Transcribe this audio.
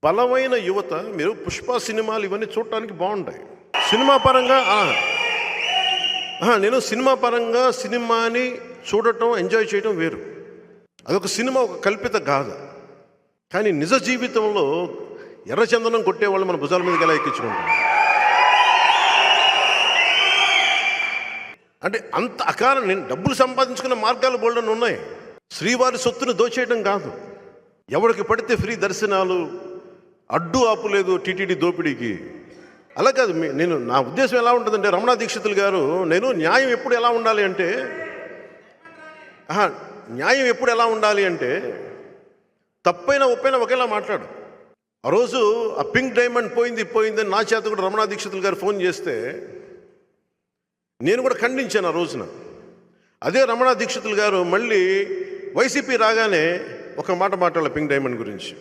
బలమైన యువత, మీరు పుష్ప సినిమాలు ఇవన్నీ చూడటానికి బాగుంటాయి. సినిమా పరంగా నేను సినిమా పరంగా సినిమాని చూడటం, ఎంజాయ్ చేయడం వేరు. అదొక సినిమా, ఒక కల్పిత గాథ. కానీ నిజ జీవితంలో ఎర్రచందనం కొట్టేవాళ్ళు మన భుజాల మీదకి ఎలా ఎక్కించుకుంటాం? అంటే అంత అకారం. నేను డబ్బులు సంపాదించుకున్న మార్గాలు బోల్డని ఉన్నాయి. శ్రీవారి సొత్తును దోచేయడం కాదు, ఎవరికి పడితే ఫ్రీ దర్శనాలు, అడ్డు ఆపు లేదు టీటీడీ దోపిడీకి. అలా కాదు. నా ఉద్దేశం ఎలా ఉంటుందంటే, రమణ దీక్షితులు గారు, న్యాయం ఎప్పుడు ఎలా ఉండాలి అంటే, న్యాయం ఎప్పుడు ఎలా ఉండాలి అంటే తప్పైనా ఒప్పైనా ఒకేలా మాట్లాడు. ఆ రోజు ఆ పింక్ డైమండ్ పోయిందని నా చేత కూడా రమణ దీక్షితులు గారు ఫోన్ చేస్తే నేను కూడా ఖండించాను ఆ రోజున. అదే రమణ దీక్షితులు గారు మళ్ళీ వైసీపీ రాగానే ఒక మాట మాట్లాడాలి పింక్ డైమండ్ గురించి.